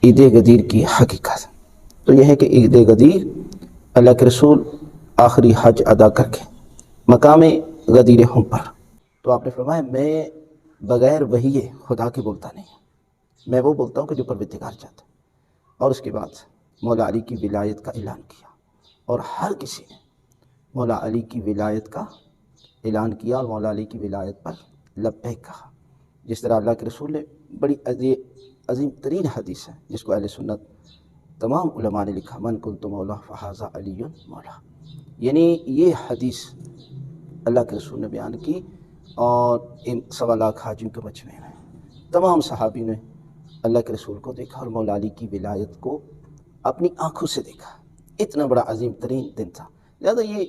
عید غدیر کی حقیقت تو یہ ہے کہ عید غدیر اللہ کے رسول آخری حج ادا کر کے مقام غدیر ہم پر، تو آپ نے فرمایا میں بغیر وحی خدا کے بولتا نہیں ہوں، میں وہ بولتا ہوں کہ جو پروردگار چاہتا ہے۔ اور اس کے بعد مولا علی کی ولایت کا اعلان کیا، اور ہر کسی نے مولا علی کی ولایت کا اعلان کیا اور مولا علی کی ولایت پر لبیک کہا، جس طرح اللہ کے رسول نے بڑی عظیم ترین حدیث ہے جس کو اہل سنت تمام علماء نے لکھا، من کنت مولا فہذا علی مولا، یعنی یہ حدیث اللہ کے رسول نے بیان کی، اور ان 1.25 لاکھ حاجیوں کے مجمع میں تمام صحابی نے اللہ کے رسول کو دیکھا اور مولا علی کی ولایت کو اپنی آنکھوں سے دیکھا۔ اتنا بڑا عظیم ترین دن تھا، لہذا یہ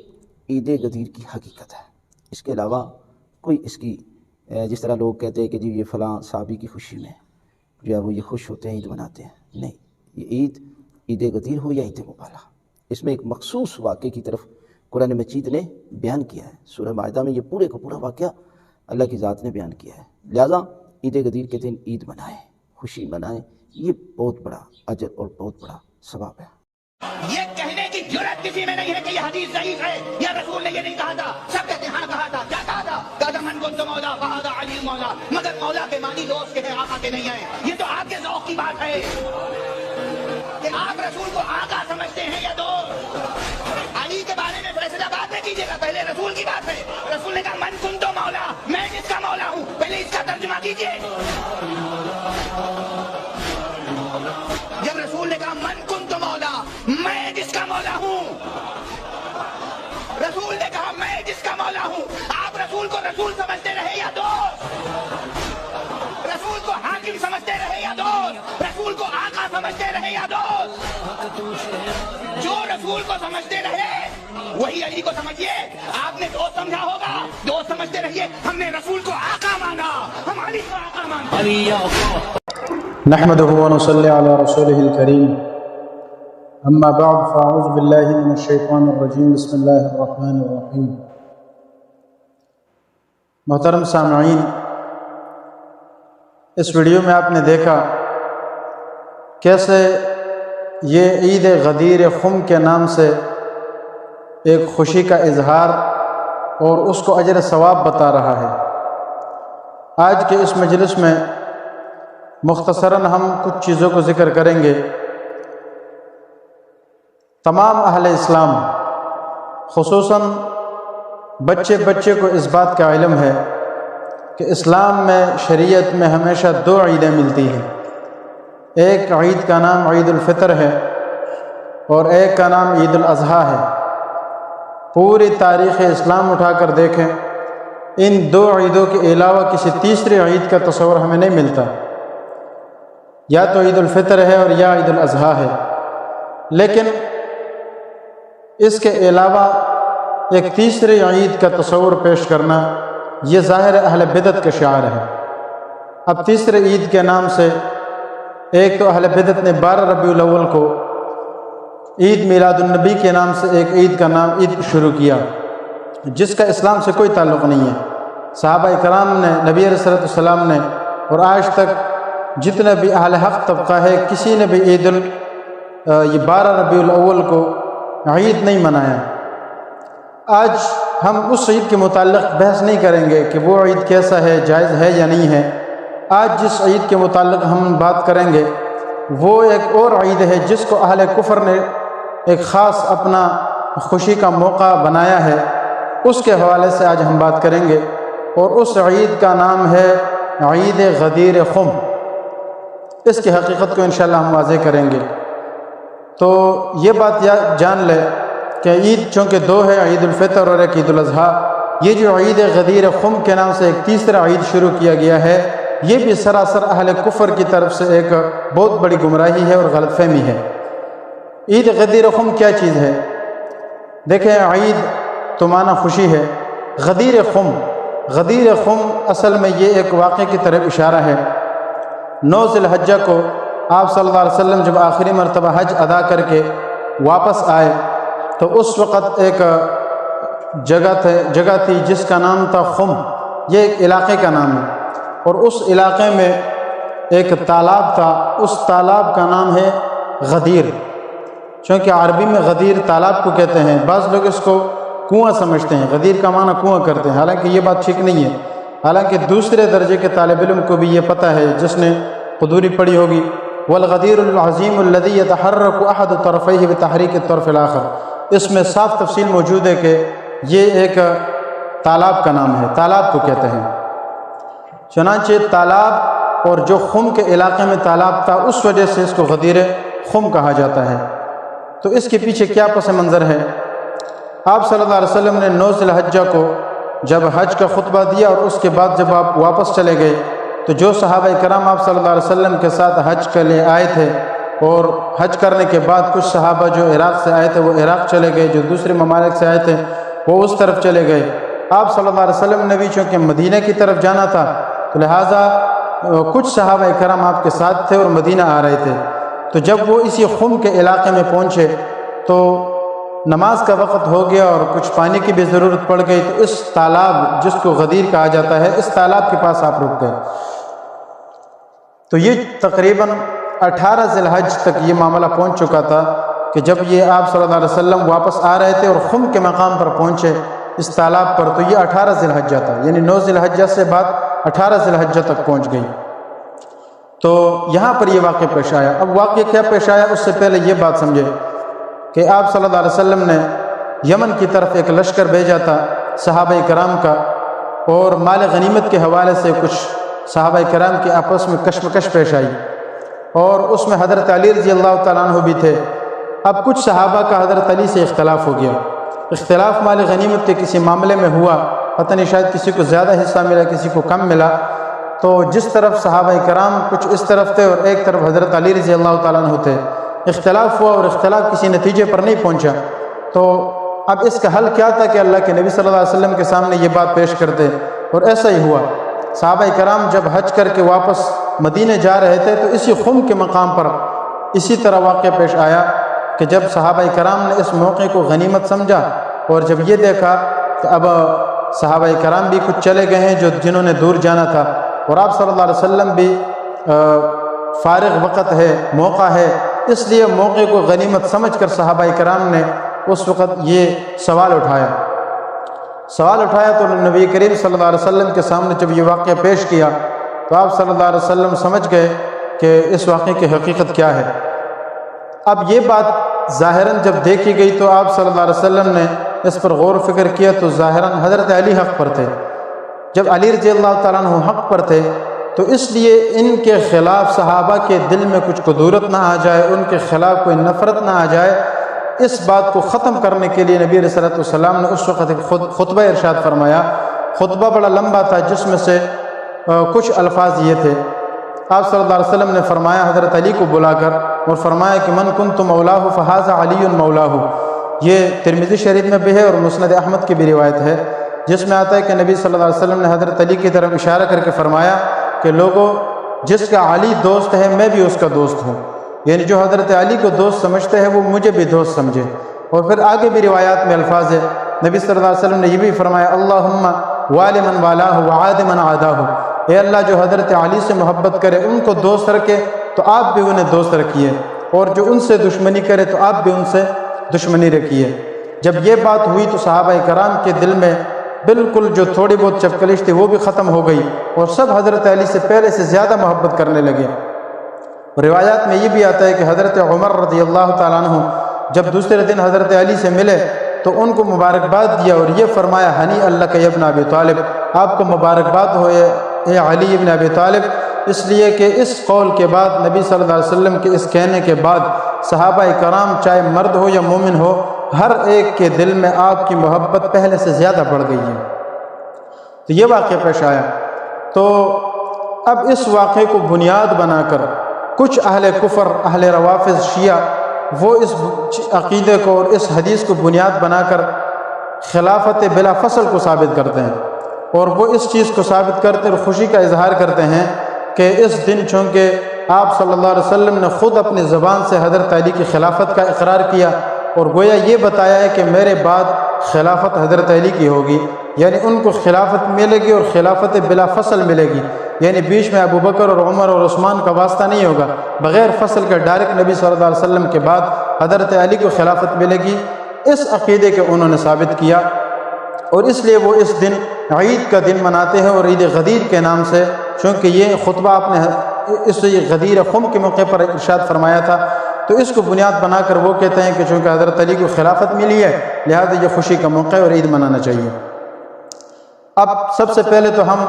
عید غدیر کی حقیقت ہے۔ اس کے علاوہ کوئی اس کی جس طرح لوگ کہتے ہیں کہ جی یہ فلاں صحابی کی خوشی میں جو ہے وہ یہ خوش ہوتے ہیں، عید مناتے ہیں، نہیں، یہ عید غدیر ہو یا عید مبالغہ، اس میں ایک مخصوص واقعے کی طرف قرآن مجید نے بیان کیا ہے۔ سورہ مائدہ میں یہ پورے کا پورا واقعہ اللہ کی ذات نے بیان کیا ہے، لہذا عید غدیر کے دن عید منائیں، خوشی منائیں، یہ بہت بڑا اجر اور بہت بڑا ثواب ہے۔ یہ کہنے کی جرات کسی میں نہیں ہے کہ یہ حدیث ضعیف ہے یا رسول نے یہ نہیں کہا تھا، سب کہتے ہیں ہاں کہا تھا، کیا کہا تھا؟ کہا تھا من کنت مولا فہذا علی مولا، مگر مولا کے معنی دوست کے ہیں، آقا کے نہیں ہیں۔ یہ تو آپ کے ذوق کی بات ہے کہ آپ رسول کو آقا سمجھتے ہیں یا دوست۔ علی کے بارے میں فیصلہ بعد میں کیجیے گا، پہلے رسول کی بات ہے۔ رسول نے کہا من کنت مولا، میں جس کا مولا ہوں، پہلے اس کا ترجمہ کیجیے۔ جب رسول نے کہا من کنت مولا، میں جس کا مولا ہوں، رسول نے کہا میں جس کا مولا ہوں، آپ رسول کو رسول سمجھتے رہے یا دوست؟ رسول کو حاکم سمجھتے رہے یا دوست؟ رسول کو آقا سمجھتے رہے یا دوست؟ جو رسول کو سمجھتے رہے وہی علی کو سمجھیے۔ آپ نے دوست سمجھا ہوگا، دوست سمجھتے رہیے۔ ہم نے رسول کو آقا مانا، ہم علی کو آقا مانا۔ نحمده ونصلي على رسوله الكريم اما بعد فاعوذ بالله من الشیطان الرجیم بسم اللہ الرحمن الرحیم۔ محترم سامعین، اس ویڈیو میں آپ نے دیکھا کیسے یہ عید غدیر خم کے نام سے ایک خوشی کا اظہار اور اس کو اجر ثواب بتا رہا ہے۔ آج کے اس مجلس میں مختصراً ہم کچھ چیزوں کو ذکر کریں گے۔ تمام اہل اسلام خصوصاً بچے کو اس بات کا علم ہے کہ اسلام میں، شریعت میں ہمیشہ 2 عیدیں ملتی ہیں، ایک عید کا نام عید الفطر ہے اور ایک کا نام عید الاضحیٰ ہے۔ پوری تاریخ اسلام اٹھا کر دیکھیں، ان 2 عیدوں کے علاوہ کسی تیسری عید کا تصور ہمیں نہیں ملتا، یا تو عید الفطر ہے اور یا عید الاضحیٰ ہے۔ لیکن اس کے علاوہ ایک تیسری عید کا تصور پیش کرنا یہ ظاہر اہل بدعت کا شعار ہے۔ اب تیسرے عید کے نام سے ایک تو اہل بدعت نے 12 ربیع الاول کو عید میلاد النبی کے نام سے ایک عید کا نام عید شروع کیا، جس کا اسلام سے کوئی تعلق نہیں ہے۔ صحابہ کرام نے، نبی علیہ السلام نے، اور آج تک جتنا بھی اہل حق طبقہ ہے، کسی نے بھی یہ 12 ربیع الاول کو عید نہیں منایا۔ آج ہم اس عید کے متعلق بحث نہیں کریں گے کہ وہ عید کیسا ہے، جائز ہے یا نہیں ہے۔ آج جس عید کے متعلق ہم بات کریں گے وہ ایک اور عید ہے جس کو اہل کفر نے ایک خاص اپنا خوشی کا موقع بنایا ہے، اس کے حوالے سے آج ہم بات کریں گے، اور اس عید کا نام ہے عید غدیر خم۔ اس کی حقیقت کو انشاءاللہ ہم واضح کریں گے۔ تو یہ بات جان لے کہ عید چونکہ 2 ہے، عید الفطر اور ایک عید الاضحیٰ، یہ جو عید غدیر خم کے نام سے ایک تیسرا عید شروع کیا گیا ہے، یہ بھی سراسر اہل کفر کی طرف سے ایک بہت بڑی گمراہی ہے اور غلط فہمی ہے۔ عید غدیر خم کیا چیز ہے؟ دیکھیں، عید تو معنی خوشی ہے، غدیر خم اصل میں یہ ایک واقعے کی طرف اشارہ ہے۔ 9 ذی الحجہ کو آپ صلی اللہ علیہ وسلم جب آخری مرتبہ حج ادا کر کے واپس آئے تو اس وقت ایک جگہ تھی جس کا نام تھا خم، یہ ایک علاقے کا نام ہے، اور اس علاقے میں ایک تالاب تھا، اس تالاب کا نام ہے غدیر، چونکہ عربی میں غدیر تالاب کو کہتے ہیں، بعض لوگ اس کو کنواں سمجھتے ہیں، غدیر کا معنی کنواں کرتے ہیں، حالانکہ یہ بات ٹھیک نہیں ہے۔ حالانکہ دوسرے درجے کے طالب علم کو بھی یہ پتہ ہے، جس نے قدوری پڑھی ہوگی، والغدیر العظیم الذی یتحرک احد طرفیہ بتحریک الطرف الاخر، اس میں صاف تفصیل موجود ہے کہ یہ ایک تالاب کا نام ہے، تالاب کو کہتے ہیں۔ چنانچہ تالاب اور جو خم کے علاقے میں تالاب تھا اس وجہ سے اس کو غدیر خم کہا جاتا ہے۔ تو اس کے پیچھے کیا پس منظر ہے؟ آپ صلی اللہ علیہ وسلم نے 9 ذی الحجہ کو جب حج کا خطبہ دیا اور اس کے بعد جب آپ واپس چلے گئے تو جو صحابہ کرام آپ صلی اللہ علیہ وسلم کے ساتھ حج کے لیے آئے تھے، اور حج کرنے کے بعد کچھ صحابہ جو عراق سے آئے تھے وہ عراق چلے گئے، جو دوسرے ممالک سے آئے تھے وہ اس طرف چلے گئے۔ آپ صلی اللہ علیہ وسلم نے بھی چونکہ مدینہ کی طرف جانا تھا تو لہٰذا کچھ صحابہ کرام آپ کے ساتھ تھے اور مدینہ آ رہے تھے۔ تو جب وہ اسی خم کے علاقے میں پہنچے تو نماز کا وقت ہو گیا اور کچھ پانی کی بھی ضرورت پڑ گئی، تو اس تالاب جس کو غدیر کہا جاتا ہے، اس تالاب کے پاس آپ رک گئے۔ تو یہ تقریباً 18 ذی الحج تک یہ معاملہ پہنچ چکا تھا کہ جب یہ آپ صلی اللہ علیہ وسلم واپس آ رہے تھے اور خم کے مقام پر پہنچے اس تالاب پر، تو یہ 18 ذی الحجہ تھا، یعنی 9 ذی الحجہ سے بعد 18 ذی الحجہ تک پہنچ گئی۔ تو یہاں پر یہ واقعہ پیش آیا۔ اب واقعہ کیا پیش آیا اس سے پہلے یہ بات سمجھے کہ آپ صلی اللہ علیہ وسلم نے یمن کی طرف ایک لشکر بھیجا تھا صحابہ کرام کا، اور مال غنیمت کے حوالے سے کچھ صحابہ کرام کے آپس میں کشمکش پیش آئی، اور اس میں حضرت علی رضی اللہ تعالیٰ عنہ بھی تھے۔ اب کچھ صحابہ کا حضرت علی سے اختلاف ہو گیا، اختلاف مال غنیمت کے کسی معاملے میں ہوا، پتہ نہیں شاید کسی کو زیادہ حصہ ملا کسی کو کم ملا، تو جس طرف صحابہ کرام کچھ اس طرف تھے اور ایک طرف حضرت علی رضی اللہ تعالیٰ عنہ تھے، اختلاف ہوا اور اختلاف کسی نتیجے پر نہیں پہنچا۔ تو اب اس کا حل کیا تھا کہ اللہ کے نبی صلی اللہ علیہ وسلم کے سامنے یہ بات پیش کرتے، اور ایسا ہی ہوا۔ صحابہ کرام جب حج کر کے واپس مدینے جا رہے تھے تو اسی خم کے مقام پر اسی طرح واقعہ پیش آیا کہ جب صحابہ کرام نے اس موقع کو غنیمت سمجھا، اور جب یہ دیکھا کہ اب صحابہ کرام بھی کچھ چلے گئے ہیں جنہوں نے دور جانا تھا، اور آپ صلی اللہ علیہ وسلم بھی فارغ وقت ہے، موقع ہے، اس لیے موقع کو غنیمت سمجھ کر صحابہ کرام نے اس وقت یہ سوال اٹھایا تو نبی کریم صلی اللہ علیہ وسلم کے سامنے جب یہ واقعہ پیش کیا تو آپ صلی اللہ علیہ وسلم سمجھ گئے کہ اس واقعے کی حقیقت کیا ہے۔ اب یہ بات ظاہراً جب دیکھی گئی تو آپ صلی اللہ علیہ وسلم نے اس پر غور و فکر کیا تو ظاہراً حضرت علی حق پر تھے۔ جب علی رضی اللہ تعالیٰ عنہ حق پر تھے تو اس لیے ان کے خلاف صحابہ کے دل میں کچھ قدورت نہ آ جائے، ان کے خلاف کوئی نفرت نہ آ جائے، اس بات کو ختم کرنے کے لیے نبی علیہ السلام نے اس وقت ایک خطبہ ارشاد فرمایا۔ خطبہ بڑا لمبا تھا جس میں سے کچھ الفاظ یہ تھے۔ آپ صلی اللہ علیہ وسلم نے فرمایا حضرت علی کو بلا کر اور فرمایا کہ من کنت مولاہ فہذا علی مولاہ۔ یہ ترمذی شریف میں بھی ہے اور مسند احمد کی بھی روایت ہے، جس میں آتا ہے کہ نبی صلی اللہ علیہ وسلم نے حضرت علی کی طرف اشارہ کر کے فرمایا کہ لوگوں، جس کا علی دوست ہے میں بھی اس کا دوست ہوں، یعنی جو حضرت علی کو دوست سمجھتے ہیں وہ مجھے بھی دوست سمجھے۔ اور پھر آگے بھی روایات میں الفاظ ہے، نبی صلی اللہ علیہ وسلم نے یہ بھی فرمایا اللہم والی من والاہ وعاد من عاداہ، اے اللہ جو حضرت علی سے محبت کرے ان کو دوست رکھے تو آپ بھی انہیں دوست رکھیے، اور جو ان سے دشمنی کرے تو آپ بھی ان سے دشمنی رکھیے۔ جب یہ بات ہوئی تو صحابہ کرام کے دل میں بالکل جو تھوڑی بہت چپکلش تھی وہ بھی ختم ہو گئی، اور سب حضرت علی سے پہلے سے زیادہ محبت کرنے لگے۔ روایات میں یہ بھی آتا ہے کہ حضرت عمر رضی اللہ تعالیٰ عنہ جب دوسرے دن حضرت علی سے ملے تو ان کو مبارکباد دیا اور یہ فرمایا ہنی اللہ کا ابن ابی طالب، آپ کو مبارکباد ہو اے علی ابن ابی طالب، اس لیے کہ اس قول کے بعد نبی صلی اللہ علیہ وسلم کے اس کہنے کے بعد صحابہ کرام چاہے مرد ہو یا مومن ہو، ہر ایک کے دل میں آپ کی محبت پہلے سے زیادہ بڑھ گئی ہے۔ تو یہ واقعہ پیش آیا۔ تو اب اس واقعے کو بنیاد بنا کر کچھ اہل کفر، اہل روافض شیعہ، وہ اس عقیدے کو اور اس حدیث کو بنیاد بنا کر خلافت بلا فصل کو ثابت کرتے ہیں، اور وہ اس چیز کو ثابت کرتے اور خوشی کا اظہار کرتے ہیں کہ اس دن چونکہ آپ صلی اللہ علیہ وسلم نے خود اپنی زبان سے حضرت علی کی خلافت کا اقرار کیا اور گویا یہ بتایا ہے کہ میرے بعد خلافت حضرت علی کی ہوگی، یعنی ان کو خلافت ملے گی اور خلافت بلا فصل ملے گی، یعنی بیچ میں ابو بکر اور عمر اور عثمان کا واسطہ نہیں ہوگا، بغیر فصل کے ڈائریکٹ نبی صلی اللہ علیہ وسلم کے بعد حضرت علی کو خلافت ملے گی، اس عقیدے کے انہوں نے ثابت کیا، اور اس لیے وہ اس دن عید کا دن مناتے ہیں اور عید غدیر کے نام سے، چونکہ یہ خطبہ آپ نے اس غدیر خم کے موقع پر ارشاد فرمایا تھا، تو اس کو بنیاد بنا کر وہ کہتے ہیں کہ چونکہ حضرت علی کو خلافت ملی ہے لہذا یہ خوشی کا موقع ہے اور عید منانا چاہیے۔ اب سب سے پہلے تو ہم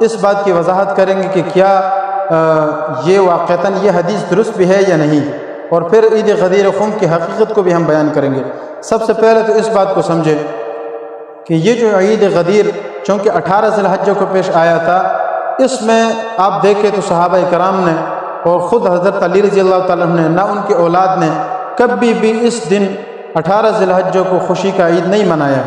اس بات کی وضاحت کریں گے کہ کیا یہ واقعتاً یہ حدیث درست بھی ہے یا نہیں، اور پھر عید غدیر خم کی حقیقت کو بھی ہم بیان کریں گے۔ سب سے پہلے تو اس بات کو سمجھیں کہ یہ جو عید غدیر چونکہ 18 ذی الحجہ کو پیش آیا تھا، اس میں آپ دیکھیں تو صحابہ کرام نے اور خود حضرت علی رضی اللہ تعالیٰ عنہ نے، نہ ان کی اولاد نے کبھی بھی اس دن 18 ذی الحجہ کو خوشی کا عید نہیں منایا۔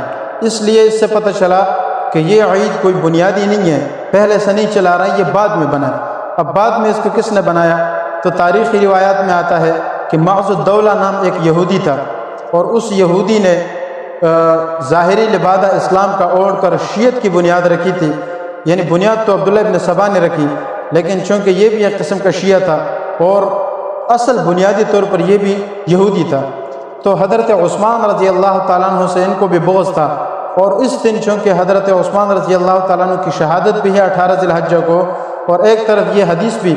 اس لیے اس سے پتہ چلا کہ یہ عید کوئی بنیادی نہیں ہے، پہلے سے نہیں چلا رہا ہے، یہ بعد میں بنا۔ اب بعد میں اس کو کس نے بنایا؟ تو تاریخی روایات میں آتا ہے کہ معز الدولہ نام ایک یہودی تھا، اور اس یہودی نے ظاہری لبادہ اسلام کا اوڑھ کر شیعت کی بنیاد رکھی تھی، یعنی بنیاد تو عبداللہ ابن سبا نے رکھی، لیکن چونکہ یہ بھی ایک قسم کا شیعہ تھا اور اصل بنیادی طور پر یہ بھی یہودی تھا، تو حضرت عثمان رضی اللہ تعالیٰ عنہ سے ان کو بھی بغض تھا، اور اس دن چونکہ حضرت عثمان رضی اللہ تعالیٰ عنہ کی شہادت بھی ہے 18 ذی الحجہ کو، اور ایک طرف یہ حدیث بھی،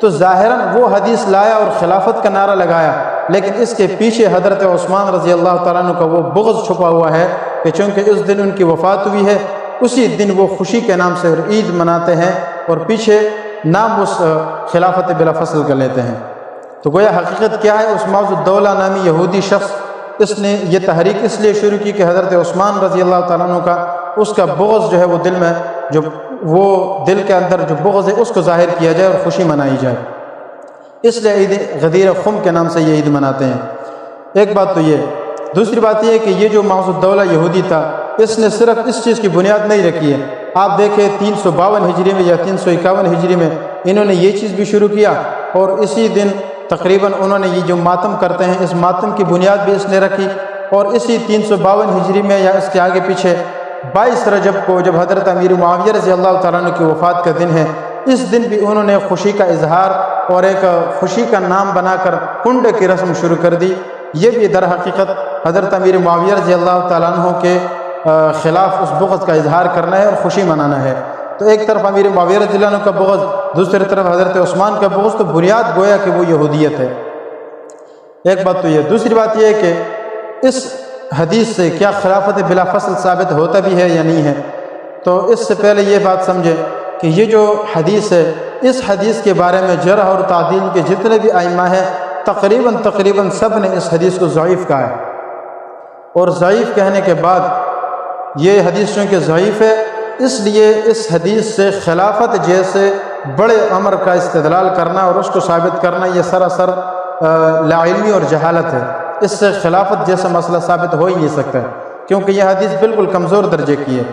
تو ظاہراً وہ حدیث لایا اور خلافت کا نعرہ لگایا، لیکن اس کے پیچھے حضرت عثمان رضی اللہ تعالیٰ عنہ کا وہ بغض چھپا ہوا ہے کہ چونکہ اس دن ان کی وفات ہوئی ہے، اسی دن وہ خوشی کے نام سے عید مناتے ہیں اور پیچھے نام اس خلافت بلا فصل کا لیتے ہیں۔ تو گویا حقیقت کیا ہے؟ اس معز الدولہ نامی یہودی شخص، اس نے یہ تحریک اس لیے شروع کی کہ حضرت عثمان رضی اللہ تعالیٰ عنہ کا اس کا بغض جو ہے وہ دل میں، جو وہ دل کے اندر جو بغض ہے اس کو ظاہر کیا جائے اور خوشی منائی جائے، اس لیے عید غدیر خم کے نام سے یہ عید مناتے ہیں۔ ایک بات تو یہ، دوسری بات یہ ہے کہ یہ جو معز الدولہ یہودی تھا، اس نے صرف اس چیز کی بنیاد نہیں رکھی ہے، آپ دیکھیں 352 ہجری میں یا 351 ہجری میں انہوں نے یہ چیز بھی شروع کیا، اور اسی دن تقریباً انہوں نے یہ جو ماتم کرتے ہیں اس ماتم کی بنیاد بھی اس نے رکھی، اور اسی 352 ہجری میں یا اس کے آگے پیچھے 22 رجب کو جب حضرت امیر معاویہ رضی اللہ تعالیٰ عنہ کی وفات کا دن ہے، اس دن بھی انہوں نے خوشی کا اظہار اور ایک خوشی کا نام بنا کر کنڈے کی رسم شروع کر دی۔ یہ بھی در حقیقت حضرت امیر معاویہ رضی اللہ تعالیٰ عنہ کے خلاف اس بغض کا اظہار کرنا ہے اور خوشی منانا ہے۔ تو ایک طرف امیر معاویہ رضی اللہ عنہ کا بغض، دوسری طرف حضرت عثمان کا بغض، تو بنیاد گویا کہ وہ یہودیت ہے۔ ایک بات تو یہ، دوسری بات یہ ہے کہ اس حدیث سے کیا خلافت بلا فصل ثابت ہوتا بھی ہے یا نہیں ہے؟ تو اس سے پہلے یہ بات سمجھے کہ یہ جو حدیث ہے، اس حدیث کے بارے میں جرح اور تعدیل کے جتنے بھی ائمہ ہیں تقریباً سب نے اس حدیث کو ضعیف کہا ہے، اور ضعیف کہنے کے بعد یہ حدیث چونکہ ضعیف ہے اس لیے اس حدیث سے خلافت جیسے بڑے امر کا استدلال کرنا اور اس کو ثابت کرنا یہ سراسر لاعلمی اور جہالت ہے۔ اس سے خلافت جیسا مسئلہ ثابت ہو ہی نہیں سکتا ہے، کیونکہ یہ حدیث بالکل کمزور درجے کی ہے۔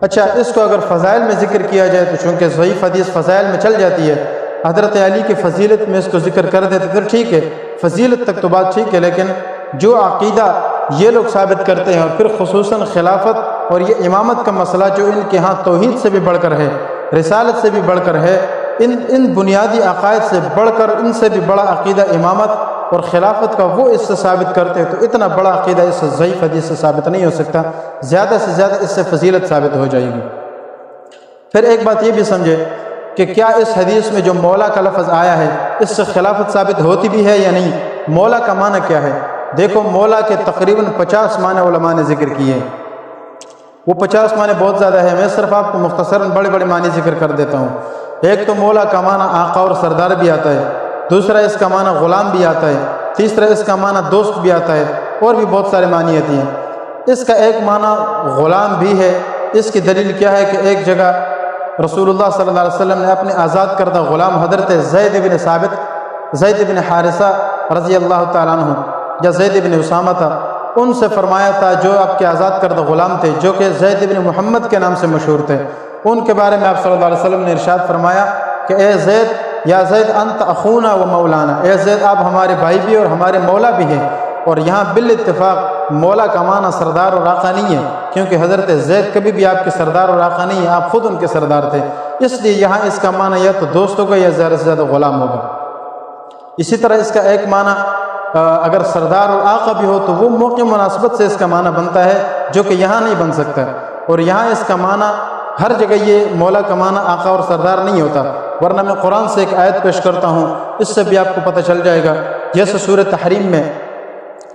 اچھا، اس کو اگر فضائل میں ذکر کیا جائے تو چونکہ ضعیف حدیث فضائل میں چل جاتی ہے، حضرت علی کی فضیلت میں اس کو ذکر کر دے تو پھر ٹھیک ہے، فضیلت تک تو بات ٹھیک ہے، لیکن جو عقیدہ یہ لوگ ثابت کرتے ہیں اور پھر خصوصاً خلافت اور یہ امامت کا مسئلہ جو ان کے ہاں توحید سے بھی بڑھ کر ہے، رسالت سے بھی بڑھ کر ہے، ان بنیادی عقائد سے بڑھ کر ان سے بھی بڑا عقیدہ امامت اور خلافت کا وہ اس سے ثابت کرتے ہیں، تو اتنا بڑا عقیدہ اس سے ضعیف حدیث سے ثابت نہیں ہو سکتا، زیادہ سے زیادہ اس سے فضیلت ثابت ہو جائے گی۔ پھر ایک بات یہ بھی سمجھے کہ کیا اس حدیث میں جو مولا کا لفظ آیا ہے اس سے خلافت ثابت ہوتی بھی ہے یا نہیں؟ مولا کا معنی کیا ہے؟ دیکھو، مولا کے تقریباً 50 معنی علماء نے ذکر کیے ہیں، وہ 50 معنی بہت زیادہ ہے، میں صرف آپ کو مختصراً بڑے بڑے معنی ذکر کر دیتا ہوں۔ ایک تو مولا کا معنی آقا اور سردار بھی آتا ہے، دوسرا اس کا معنی غلام بھی آتا ہے، تیسرا اس کا معنی دوست بھی آتا ہے، اور بھی بہت سارے معنی آتی ہیں۔ اس کا ایک معنی غلام بھی ہے، اس کی دلیل کیا ہے کہ ایک جگہ رسول اللہ صلی اللہ علیہ وسلم نے اپنے آزاد کردہ غلام حضرت زید بن ثابت، زید بن حارثہ رضی اللہ تعالیٰ عنہ یا زید بن اسامہ تھا، ان سے فرمایا تھا، جو آپ کے آزاد کردہ غلام تھے جو کہ زید بن محمد کے نام سے مشہور تھے، ان کے بارے میں آپ صلی اللہ علیہ وسلم نے ارشاد فرمایا کہ اے زید، یا زید انت اخونا و مولانا، اے زید آپ ہمارے بھائی بھی اور ہمارے مولا بھی ہیں۔ اور یہاں بالاتفاق مولا کا معنی سردار اور آقا نہیں ہے، کیونکہ حضرت زید کبھی بھی آپ کے سردار اور آقا نہیں ہیں، آپ خود ان کے سردار تھے، اس لیے یہاں اس کا معنی یا تو دوست ہوگا یا زیادہ سے زیادہ غلام ہوگا۔ اسی طرح اس کا ایک معنی اگر سردار اور آقا بھی ہو تو وہ موقع مناسبت سے اس کا معنی بنتا ہے جو کہ یہاں نہیں بن سکتا، اور یہاں اس کا معنی ہر جگہ یہ مولا کا معنی آقا اور سردار نہیں ہوتا، ورنہ میں قرآن سے ایک آیت پیش کرتا ہوں، اس سے بھی آپ کو پتہ چل جائے گا۔ جیسے سورۃ تحریم میں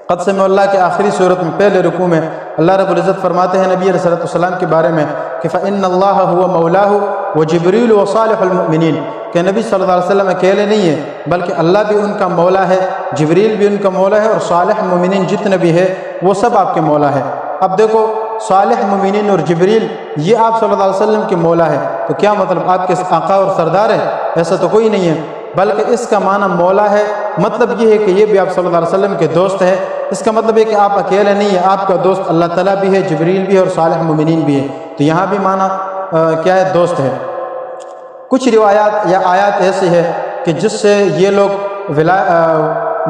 قد سمع اللہ کے آخری صورت میں پہلے رکوع میں اللہ رب العزت فرماتے ہیں نبی علیہ السلام کے بارے میں کہ فَإِنَّ اللَّهَ هُوَ مَوْلَاهُ وَجِبْرِيلُ وَصَالِحُ الْمُؤْمِنِينَ، کہ نبی صلی اللہ علیہ وسلم اکیلے نہیں ہیں بلکہ اللہ بھی ان کا مولا ہے، جبریل بھی ان کا مولا ہے، اور صالح مومنین جتنے بھی ہے وہ سب آپ کے مولا ہے۔ اب دیکھو صالح مومنین اور جبریل یہ آپ صلی اللہ علیہ وسلم کے مولا ہے، تو کیا مطلب آپ کے آقا اور سردار ہے؟ ایسا تو کوئی نہیں ہے، بلکہ اس کا معنی مولا ہے، مطلب یہ ہے کہ یہ بھی آپ صلی اللہ علیہ وسلم کے دوست ہے۔ اس کا مطلب ہے کہ آپ اکیلے نہیں ہیں، آپ کا دوست اللہ تعالیٰ بھی ہے، جبریل بھی ہے، اور صالح مومنین بھی ہے، تو یہاں بھی معنی کیا ہے؟ دوست ہے۔ کچھ روایات یا آیات ایسی ہے کہ جس سے یہ لوگ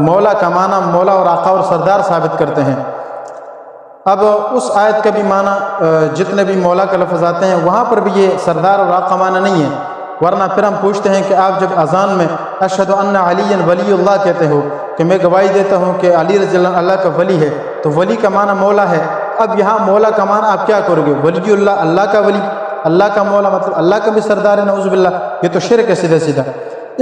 مولا کا معنی مولا اور آقا اور سردار ثابت کرتے ہیں۔ اب اس آیت کا بھی معنی جتنے بھی مولا کا لفظ آتے ہیں وہاں پر بھی یہ سردار اور آقا معنی نہیں ہے، ورنہ پھر ہم پوچھتے ہیں کہ آپ جب اذان میں اشہد ان علی ولی اللہ کہتے ہو کہ میں گواہی دیتا ہوں کہ علی رضی اللہ کا ولی ہے، تو ولی کا معنی مولا ہے۔ اب یہاں مولا کا معنی آپ کیا کرو گے؟ ولی اللہ، اللہ کا ولی، اللہ کا مولا، مطلب اللہ کا بھی سردار ہے، نعوذ باللہ، یہ تو شرک ہے سیدھا سیدھا۔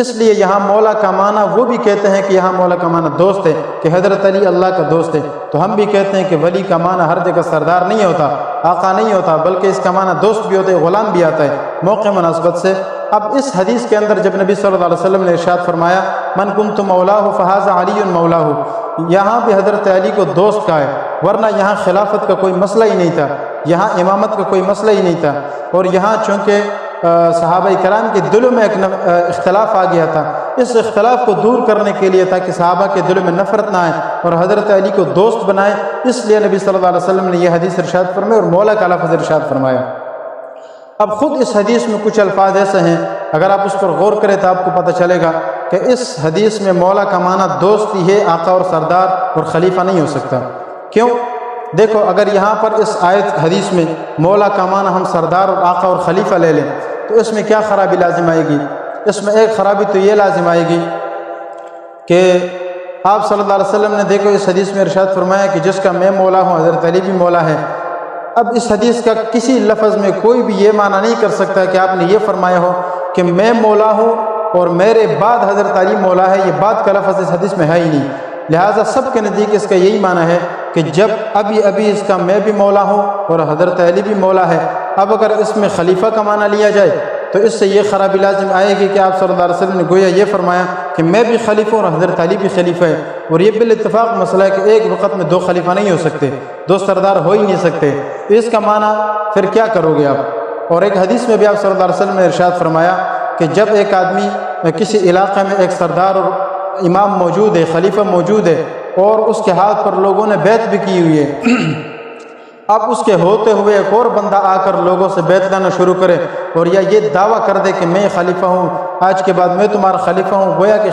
اس لیے یہاں مولا کا معنی وہ بھی کہتے ہیں کہ یہاں مولا کا معنی دوست ہے، کہ حضرت علی اللہ کا دوست ہے، تو ہم بھی کہتے ہیں کہ ولی کا معنی ہر جگہ سردار نہیں ہوتا، آقا نہیں ہوتا، بلکہ اس کا معنی دوست بھی ہوتا ہے، غلام بھی آتا ہے موقع مناسبت سے۔ اب اس حدیث کے اندر جب نبی صلی اللہ علیہ وسلم نے ارشاد فرمایا من کنت مولاہ فہذا علی مولاہ، یہاں بھی حضرت علی کو دوست کہا ہے، ورنہ یہاں خلافت کا کوئی مسئلہ ہی نہیں تھا، یہاں امامت کا کوئی مسئلہ ہی نہیں تھا، اور یہاں چونکہ صحابہ کرام کے دلوں میں ایک اختلاف آ گیا تھا، اس اختلاف کو دور کرنے کے لیے تاکہ صحابہ کے دلوں میں نفرت نہ آئے اور حضرت علی کو دوست بنائے، اس لیے نبی صلی اللہ علیہ وسلم نے یہ حدیث ارشاد فرمائی اور مولا کا لفظ ارشاد فرمایا۔ اب خود اس حدیث میں کچھ الفاظ ایسے ہیں اگر آپ اس پر غور کریں تو آپ کو پتہ چلے گا کہ اس حدیث میں مولا کا معنی دوست ہی ہے، آقا اور سردار اور خلیفہ نہیں ہو سکتا۔ کیوں؟ دیکھو اگر یہاں پر اس آیت حدیث میں مولا کا معنی ہم سردار اور آقا اور خلیفہ لے لیں تو اس میں کیا خرابی لازم آئے گی؟ اس میں ایک خرابی تو یہ لازم آئے گی کہ آپ صلی اللہ علیہ وسلم نے دیکھو اس حدیث میں ارشاد فرمایا کہ جس کا میں مولا ہوں حضرت علی بھی مولا ہے۔ اب اس حدیث کا کسی لفظ میں کوئی بھی یہ معنی نہیں کر سکتا کہ آپ نے یہ فرمایا ہو کہ میں مولا ہوں اور میرے بعد حضرت علی مولا ہے، یہ بعد کا لفظ اس حدیث میں ہے ہی نہیں۔ لہٰذا سب کے نزدیک اس کا یہی معنی ہے کہ جب ابھی اس کا میں بھی مولا ہوں اور حضرت علی بھی مولا ہے، اب اگر اس میں خلیفہ کا معنی لیا جائے تو اس سے یہ خرابی لازم آئے گی کہ آپ صلی اللہ علیہ وسلم نے گویا یہ فرمایا کہ میں بھی خلیفہ ہوں اور حضرت علی بھی خلیفہ ہے، اور یہ بالاتفاق مسئلہ ہے کہ ایک وقت میں دو خلیفہ نہیں ہو سکتے، دو سردار ہو ہی نہیں سکتے، تو اس کا معنی پھر کیا کرو گے آپ؟ اور ایک حدیث میں بھی آپ صلی اللہ علیہ وسلم نے ارشاد فرمایا کہ جب ایک آدمی کسی علاقے میں ایک سردار اور امام موجود ہے، خلیفہ موجود ہے، اور اس کے ہاتھ پر لوگوں نے بیعت بھی کی ہوئی ہے، اب اس کے ہوتے ہوئے ایک اور بندہ آ کر لوگوں سے بیعت لینا شروع کرے اور یا یہ دعویٰ کر دے کہ میں خلیفہ ہوں، آج کے بعد میں تمہارا خلیفہ ہوں، گویا کہ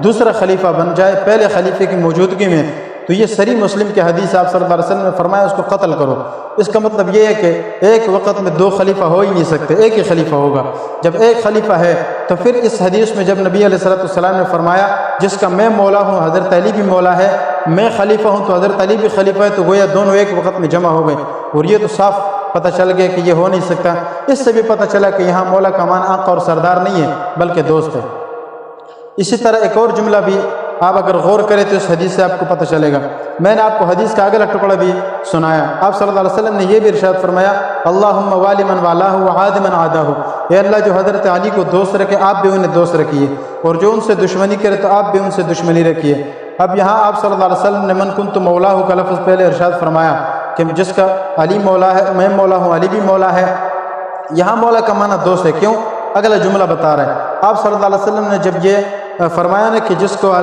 دوسرا خلیفہ بن جائے پہلے خلیفے کی موجودگی میں، تو یہ صحیح مسلم کی حدیث آپ صلی اللہ علیہ وسلم نے فرمایا اس کو قتل کرو۔ اس کا مطلب یہ ہے کہ ایک وقت میں دو خلیفہ ہو ہی نہیں سکتے، ایک ہی خلیفہ ہوگا۔ جب ایک خلیفہ ہے تو پھر اس حدیث میں جب نبی علیہ السلام نے فرمایا جس کا میں مولا ہوں حضرت علی بھی مولا ہے، میں خلیفہ ہوں تو حضرت علی بھی خلیفہ ہے، تو گویا دونوں ایک وقت میں جمع ہو گئے، اور یہ تو صاف پتہ چل گیا کہ یہ ہو نہیں سکتا۔ اس سے بھی پتہ چلا کہ یہاں مولا کا معنی آقا اور سردار نہیں ہے بلکہ دوست ہے۔ اسی طرح ایک اور جملہ بھی آپ اگر غور کریں تو اس حدیث سے آپ کو پتہ چلے گا۔ میں نے آپ کو حدیث کا اگلا ٹکڑا بھی سنایا، آپ صلی اللہ علیہ وسلم نے یہ بھی ارشاد فرمایا اللہم والی من والاہ وعاد من عاداہ، اے اللہ جو حضرت علی کو دوست رکھے آپ بھی انہیں دوست رکھیے، اور جو ان سے دشمنی کرے تو آپ بھی ان سے دشمنی رکھیے۔ اب یہاں آپ صلی اللہ علیہ وسلم نے من کنت مولاہ کا لفظ پہلے ارشاد فرمایا کہ جس کا علی مولا ہے، میں مولا ہوں، علی بھی مولا ہے، یہاں مولا کا معنی دوست ہے۔ کیوں؟ اگلا جملہ بتا رہا ہے، آپ صلی اللہ علیہ وسلم نے جب یہ فرمایا نا کہ جس کو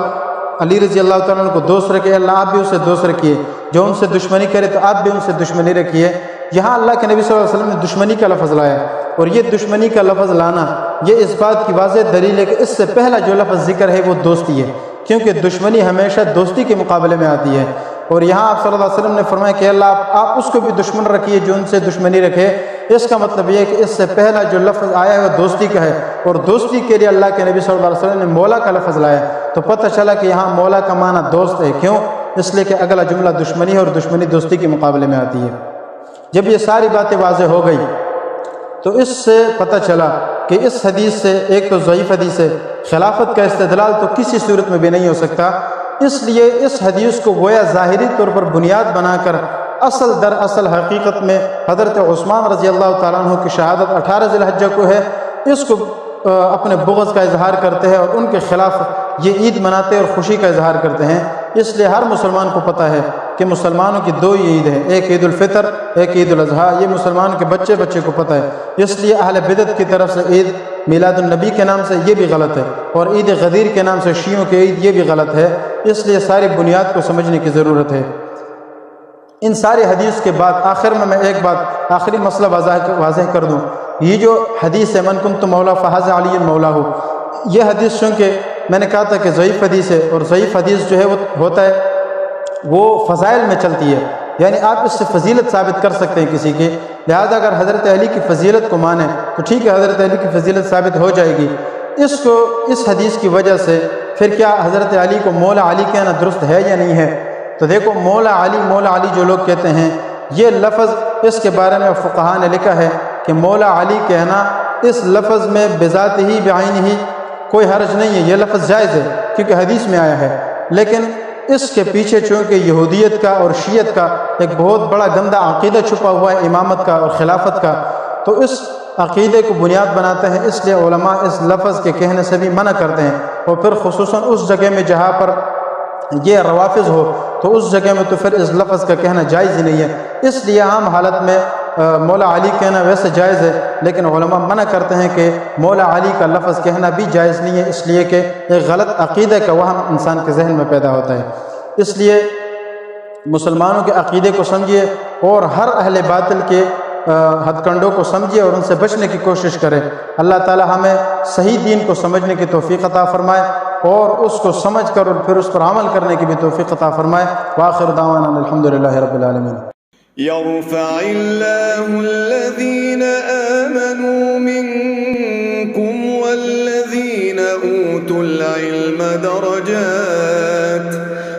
علی رضی اللہ تعالیٰ عنہ کو دوست رکھے اللہ آپ بھی اسے دوست رکھیے، جو ان سے دشمنی کرے تو آپ بھی ان سے دشمنی رکھیے، یہاں اللہ کے نبی صلی اللہ علیہ وسلم نے دشمنی کا لفظ لایا، اور یہ دشمنی کا لفظ لانا یہ اس بات کی واضح دلیل ہے کہ اس سے پہلا جو لفظ ذکر ہے وہ دوستی ہے، کیونکہ دشمنی ہمیشہ دوستی کے مقابلے میں آتی ہے۔ اور یہاں آپ صلی اللہ علیہ وسلم نے فرمایا کہ اللہ آپ اس کو بھی دشمن رکھیے جو ان سے دشمنی رکھے، اس کا مطلب یہ ہے کہ اس سے پہلا جو لفظ آیا ہے وہ دوستی کا ہے، اور دوستی کے لیے اللہ کے نبی صلی اللہ علیہ وسلم نے مولا کا لفظ لایا، تو پتہ چلا کہ یہاں مولا کا معنی دوست ہے۔ کیوں؟ اس لیے کہ اگلا جملہ دشمنی ہے، اور دشمنی دوستی کے مقابلے میں آتی ہے۔ جب یہ ساری باتیں واضح ہو گئی تو اس سے پتہ چلا کہ اس حدیث سے، ایک تو ضعیف حدیث ہے، خلافت کا استدلال تو کسی صورت میں بھی نہیں ہو سکتا، اس لیے اس حدیث کو گویا ظاہری طور پر بنیاد بنا کر اصل در اصل حقیقت میں حضرت عثمان رضی اللہ تعالیٰ عنہ کی شہادت 18 ذی الحجہ کو ہے، اس کو اپنے بغض کا اظہار کرتے ہیں، اور ان کے خلاف یہ عید مناتے اور خوشی کا اظہار کرتے ہیں۔ اس لیے ہر مسلمان کو پتہ ہے کہ مسلمانوں کی دو عید ہیں، ایک عید الفطر، ایک عید الاضحیٰ، یہ مسلمان کے بچے بچے کو پتہ ہے۔ اس لیے اہل بدعت کی طرف سے عید میلاد النبی کے نام سے یہ بھی غلط ہے، اور عید غدیر کے نام سے شیعوں کی عید یہ بھی غلط ہے۔ اس لیے ساری بنیاد کو سمجھنے کی ضرورت ہے۔ ان ساری حدیث کے بعد آخر میں ایک بات، آخری مسئلہ واضح کر دوں۔ یہ جو حدیث ہے من کنت مولا فہذا علی مولا ہو، یہ حدیث چونکہ میں نے کہا تھا کہ ضعیف حدیث ہے، اور ضعیف حدیث جو ہے وہ ہوتا ہے وہ فضائل میں چلتی ہے، یعنی آپ اس سے فضیلت ثابت کر سکتے ہیں کسی کی، لہذا اگر حضرت علی کی فضیلت کو مانیں تو ٹھیک ہے، حضرت علی کی فضیلت ثابت ہو جائے گی۔ اس حدیث کی وجہ سے پھر کیا حضرت علی کو مولا علی کہنا درست ہے یا نہیں ہے؟ تو دیکھو، مولا علی جو لوگ کہتے ہیں، یہ لفظ اس کے بارے میں فقہاء نے لکھا ہے کہ مولا علی کہنا اس لفظ میں بذات ہی بعین ہی کوئی حرج نہیں ہے، یہ لفظ جائز ہے کیونکہ حدیث میں آیا ہے، لیکن اس کے پیچھے چونکہ یہودیت کا اور شیعت کا ایک بہت بڑا گندا عقیدہ چھپا ہوا ہے، امامت کا اور خلافت کا، تو اس عقیدے کو بنیاد بناتے ہیں، اس لیے علماء اس لفظ کے کہنے سے بھی منع کرتے ہیں، اور پھر خصوصاً اس جگہ میں جہاں پر یہ روافظ ہو تو اس جگہ میں تو پھر اس لفظ کا کہنا جائز ہی نہیں ہے۔ اس لیے عام حالت میں مولا علی کہنا ویسے جائز ہے، لیکن علماء منع کرتے ہیں کہ مولا علی کا لفظ کہنا بھی جائز نہیں ہے، اس لیے کہ ایک غلط عقیدے کا وہم انسان کے ذہن میں پیدا ہوتا ہے۔ اس لیے مسلمانوں کے عقیدے کو سمجھیے، اور ہر اہل باطل کے ہتھ کنڈوں کو سمجھیے اور ان سے بچنے کی کوشش کرے۔ اللہ تعالی ہمیں صحیح دین کو سمجھنے کی توفیق عطا فرمائے، اور اس کو سمجھ کر اور پھر اس پر عمل کرنے کی بھی توفیق عطا فرمائے۔ وآخر دعوانا الحمدللہ رب العالمین۔ يرفع الله الذين آمنوا منكم والذين أوتوا العلم درجات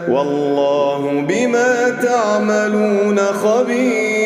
والله بما تعملون خبير۔